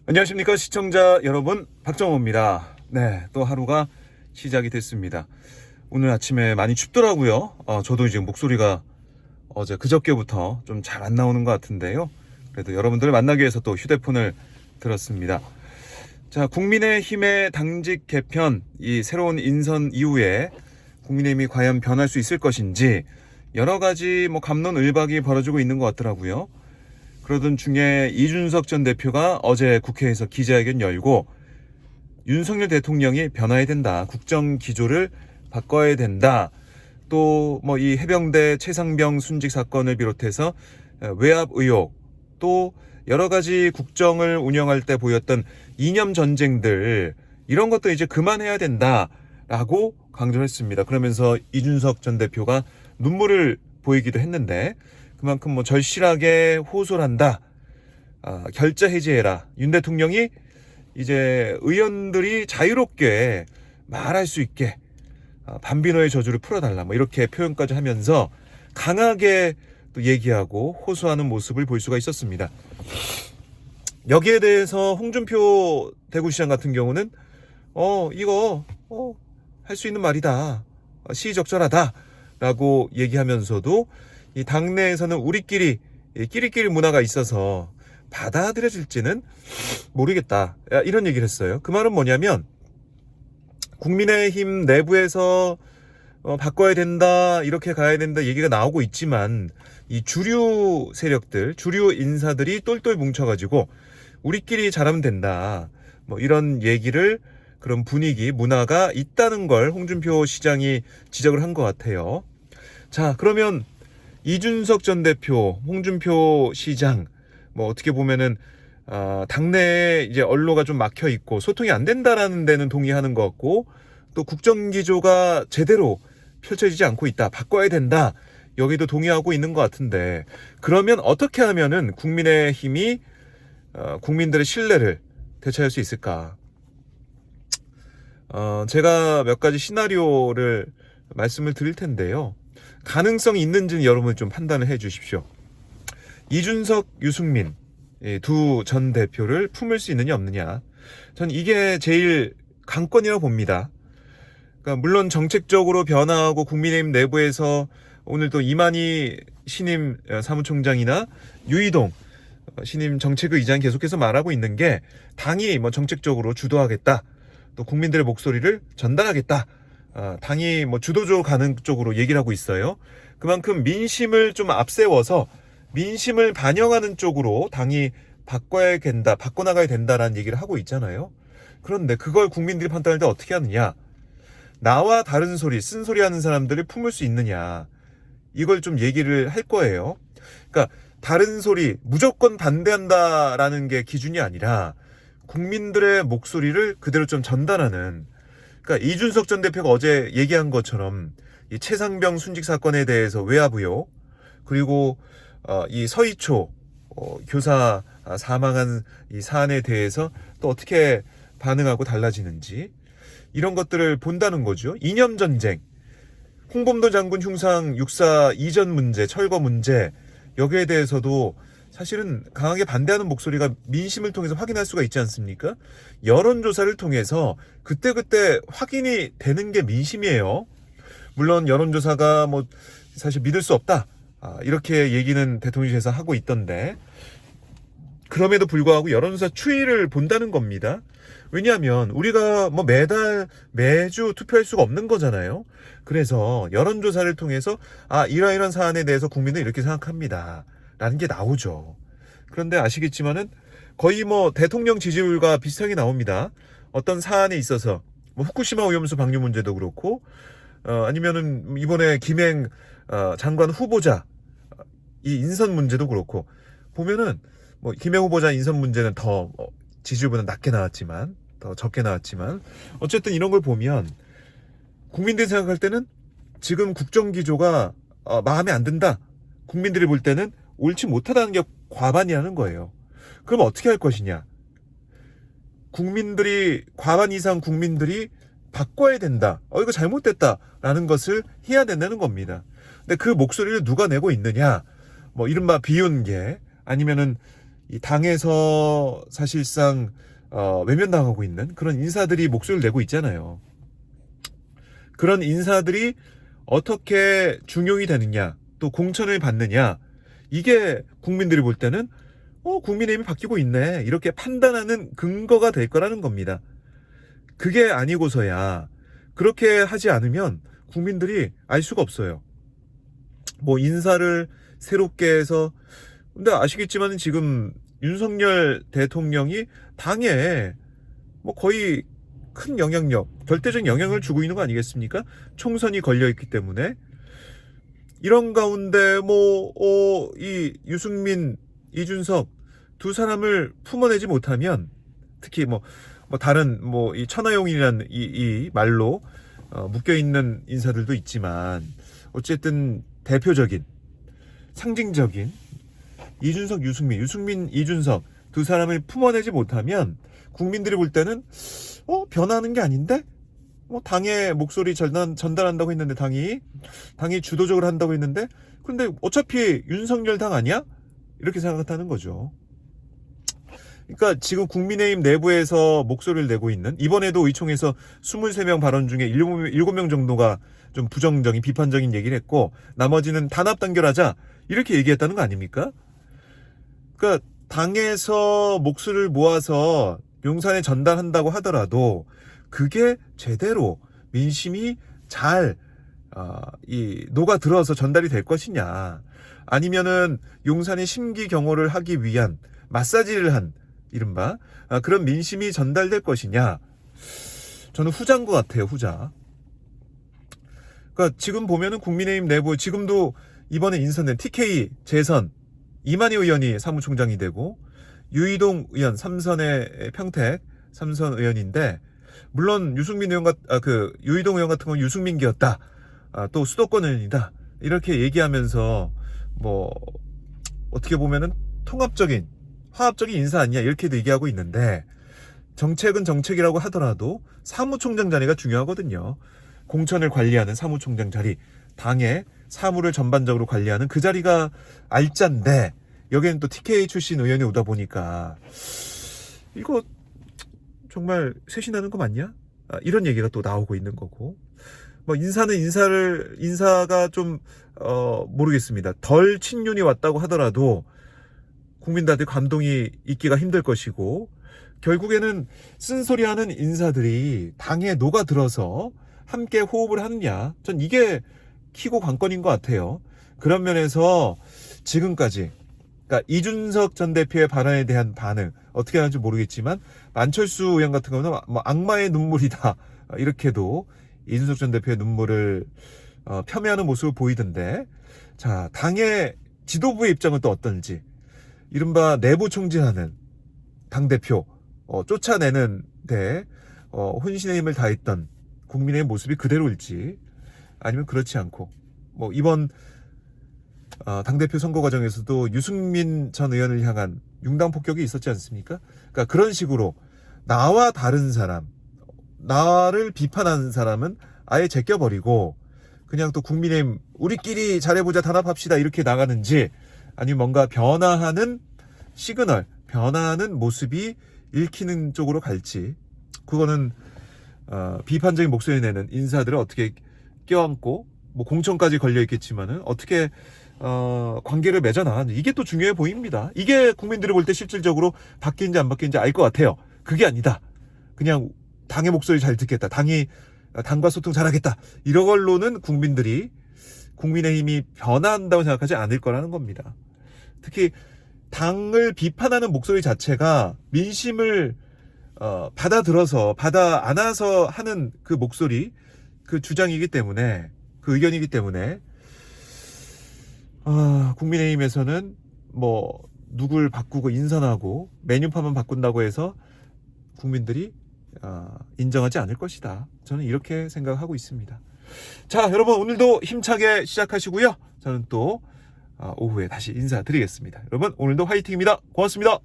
안녕하십니까 시청자 여러분, 박정호입니다. 네, 또 하루가 시작이 됐습니다. 오늘 아침에 많이 춥더라고요. 저도 이제 목소리가 어제 그저께부터 좀 잘 안 나오는 것 같은데요. 그래도 여러분들을 만나기 위해서 또 휴대폰을 들었습니다. 자, 국민의힘의 당직 개편, 이 새로운 인선 이후에 국민의힘이 과연 변할 수 있을 것인지 여러 가지 갑론을박이 벌어지고 있는 것 같더라고요. 그러던 중에 이준석 전 대표가 어제 국회에서 기자회견 열고 윤석열 대통령이 변화해야 된다, 국정 기조를 바꿔야 된다, 또 이 해병대 최상병 순직 사건을 비롯해서 외압 의혹, 또 여러 가지 국정을 운영할 때 보였던 이념 전쟁들, 이런 것도 이제 그만해야 된다라고 강조를 했습니다. 그러면서 이준석 전 대표가 눈물을 보이기도 했는데, 그만큼 절실하게 호소를 한다. 결자 해제해라. 윤 대통령이 이제 의원들이 자유롭게 말할 수 있게 반비노의 저주를 풀어달라, 이렇게 표현까지 하면서 강하게 또 얘기하고 호소하는 모습을 볼 수가 있었습니다. 여기에 대해서 홍준표 대구시장 같은 경우는 이거 할 수 있는 말이다, 시의적절하다라고 얘기하면서도 이 당내에서는 우리끼리 끼리끼리 문화가 있어서 받아들여질지는 모르겠다, 이런 얘기를 했어요. 그 말은 뭐냐면, 국민의힘 내부에서 바꿔야 된다, 이렇게 가야 된다 얘기가 나오고 있지만, 이 주류 세력들, 주류 인사들이 똘똘 뭉쳐가지고 우리끼리 잘하면 된다, 이런 얘기를, 그런 분위기, 문화가 있다는 걸 홍준표 시장이 지적을 한 것 같아요. 자, 그러면 이준석 전 대표, 홍준표 시장, 어떻게 보면은 당내에 이제 언로가 좀 막혀 있고 소통이 안 된다라는 데는 동의하는 것 같고, 또 국정 기조가 제대로 펼쳐지지 않고 있다, 바꿔야 된다, 여기도 동의하고 있는 것 같은데, 그러면 어떻게 하면은 국민의힘이 국민들의 신뢰를 되찾을 수 있을까? 제가 몇 가지 시나리오를 말씀을 드릴 텐데요. 가능성이 있는지는 여러분 좀 판단을 해 주십시오. 이준석, 유승민 두 전 대표를 품을 수 있느냐 없느냐, 전 이게 제일 관건이라고 봅니다. 그러니까 물론 정책적으로 변화하고 국민의힘 내부에서 오늘 또 이만희 신임 사무총장이나 유이동 신임 정책위 의장이 계속해서 말하고 있는 게, 당이 정책적으로 주도하겠다, 또 국민들의 목소리를 전달하겠다, 당이 주도적으로 가는 쪽으로 얘기를 하고 있어요. 그만큼 민심을 좀 앞세워서 민심을 반영하는 쪽으로 당이 바꿔야 된다, 바꿔나가야 된다라는 얘기를 하고 있잖아요. 그런데 그걸 국민들이 판단할 때 어떻게 하느냐, 나와 다른 소리, 쓴소리 하는 사람들을 품을 수 있느냐, 이걸 좀 얘기를 할 거예요. 그러니까 다른 소리, 무조건 반대한다라는 게 기준이 아니라 국민들의 목소리를 그대로 좀 전달하는, 그러니까 이준석 전 대표가 어제 얘기한 것처럼 이 최상병 순직 사건에 대해서 외압 의혹, 그리고 이 서희초 교사 사망한 이 사안에 대해서 또 어떻게 반응하고 달라지는지, 이런 것들을 본다는 거죠. 이념 전쟁, 홍범도 장군 흉상 육사 이전 문제, 철거 문제, 여기에 대해서도 사실은 강하게 반대하는 목소리가 민심을 통해서 확인할 수가 있지 않습니까? 여론조사를 통해서 그때그때 확인이 되는 게 민심이에요. 물론 여론조사가 사실 믿을 수 없다, 이렇게 얘기는 대통령실에서 하고 있던데, 그럼에도 불구하고 여론조사 추이를 본다는 겁니다. 왜냐하면 우리가 매달 매주 투표할 수가 없는 거잖아요. 그래서 여론조사를 통해서 이러이러한 사안에 대해서 국민은 이렇게 생각합니다, 라는 게 나오죠. 그런데 아시겠지만은 거의 대통령 지지율과 비슷하게 나옵니다. 어떤 사안에 있어서 후쿠시마 오염수 방류 문제도 그렇고, 아니면은 이번에 김행 장관 후보자 이 인선 문제도 그렇고, 보면은 김행 후보자 인선 문제는 더 지지율보다 낮게 나왔지만, 더 적게 나왔지만, 어쨌든 이런 걸 보면 국민들이 생각할 때는 지금 국정 기조가 마음에 안 든다, 국민들이 볼 때는 옳지 못하다는 게 과반이라는 거예요. 그럼 어떻게 할 것이냐? 국민들이, 과반 이상 국민들이 바꿔야 된다, 이거 잘못됐다라는 것을 해야 된다는 겁니다. 근데 그 목소리를 누가 내고 있느냐, 이른바 비운계, 아니면은 이 당에서 사실상 외면당하고 있는 그런 인사들이 목소리를 내고 있잖아요. 그런 인사들이 어떻게 중용이 되느냐, 또 공천을 받느냐, 이게 국민들이 볼 때는 국민의힘이 바뀌고 있네, 이렇게 판단하는 근거가 될 거라는 겁니다. 그게 아니고서야, 그렇게 하지 않으면 국민들이 알 수가 없어요. 뭐 인사를 새롭게 해서, 근데 아시겠지만 지금 윤석열 대통령이 당에 뭐 거의 큰 영향력, 절대적인 영향을 주고 있는 거 아니겠습니까? 총선이 걸려 있기 때문에. 이런 가운데 이 유승민, 이준석 두 사람을 품어내지 못하면, 특히 다른 이 천하용인이라는 이 말로 묶여 있는 인사들도 있지만, 어쨌든 대표적인 상징적인 이준석, 유승민, 이준석 두 사람을 품어내지 못하면 국민들이 볼 때는 변하는 게 아닌데? 당의 목소리 전달한다고 했는데, 당이 주도적으로 한다고 했는데, 근데 어차피 윤석열 당 아니야? 이렇게 생각한다는 거죠. 그러니까 지금 국민의힘 내부에서 목소리를 내고 있는, 이번에도 의총에서 23명 발언 중에 7명 정도가 좀 부정적인, 비판적인 얘기를 했고, 나머지는 단합 단결하자, 이렇게 얘기했다는 거 아닙니까? 그러니까 당에서 목소리를 모아서 용산에 전달한다고 하더라도 그게 제대로 민심이 잘 녹아들어서 전달이 될 것이냐, 아니면은 용산의 심기경호를 하기 위한 마사지를 한 이른바 그런 민심이 전달될 것이냐, 저는 후자인 것 같아요. 후자. 그러니까 지금 보면은 국민의힘 내부, 지금도 이번에 인선된 TK 재선 이만희 의원이 사무총장이 되고, 유이동 의원, 삼선의 평택 삼선 의원인데, 물론 유승민 의원 유이동 의원 같은 건 유승민기였다, 또 수도권 의원이다, 이렇게 얘기하면서 어떻게 보면은 통합적인, 화합적인 인사 아니냐, 이렇게도 얘기하고 있는데, 정책은 정책이라고 하더라도 사무총장 자리가 중요하거든요. 공천을 관리하는 사무총장 자리, 당의 사무를 전반적으로 관리하는 그 자리가 알짠데, 여기는 또 TK 출신 의원이 오다 보니까 이거 정말 쇄신하는 거 맞냐? 이런 얘기가 또 나오고 있는 거고, 인사가 좀 모르겠습니다. 덜 친윤이 왔다고 하더라도 국민들한테 감동이 있기가 힘들 것이고, 결국에는 쓴소리하는 인사들이 당에 녹아들어서 함께 호흡을 하느냐, 전 이게 키고 관건인 것 같아요. 그런 면에서 지금까지, 그러니까 이준석 전 대표의 발언에 대한 반응 어떻게 하는지 모르겠지만, 만철수 의원 같은 경우는 악마의 눈물이다, 이렇게도 이준석 전 대표의 눈물을 폄훼하는 모습을 보이던데, 자, 당의 지도부의 입장은 또 어떤지, 이른바 내부 총질하는 당대표 쫓아내는 데 혼신의 힘을 다했던 국민의 모습이 그대로일지, 아니면 그렇지 않고, 이번 당대표 선거 과정에서도 유승민 전 의원을 향한 융당 폭격이 있었지 않습니까? 그러니까 그런 식으로 나와 다른 사람, 나를 비판하는 사람은 아예 제껴버리고 그냥 또 국민의힘 우리끼리 잘해보자, 단합합시다, 이렇게 나가는지, 아니면 뭔가 변화하는 시그널, 변화하는 모습이 읽히는 쪽으로 갈지, 그거는 비판적인 목소리 내는 인사들을 어떻게 껴안고, 공천까지 걸려 있겠지만은 어떻게 관계를 맺어나가는지, 이게 또 중요해 보입니다. 이게 국민들이 볼 때 실질적으로 바뀌는지 안 바뀌는지 알 것 같아요. 그게 아니다, 그냥 당의 목소리 잘 듣겠다, 당과 소통 잘하겠다, 이런 걸로는 국민의힘이 변화한다고 생각하지 않을 거라는 겁니다. 특히 당을 비판하는 목소리 자체가 민심을 받아 안아서 하는 그 목소리, 그 주장이기 때문에, 그 의견이기 때문에, 국민의힘에서는 누굴 바꾸고 인선하고 메뉴판만 바꾼다고 해서 국민들이 인정하지 않을 것이다, 저는 이렇게 생각하고 있습니다. 자, 여러분, 오늘도 힘차게 시작하시고요. 저는 또 오후에 다시 인사드리겠습니다. 여러분, 오늘도 화이팅입니다. 고맙습니다.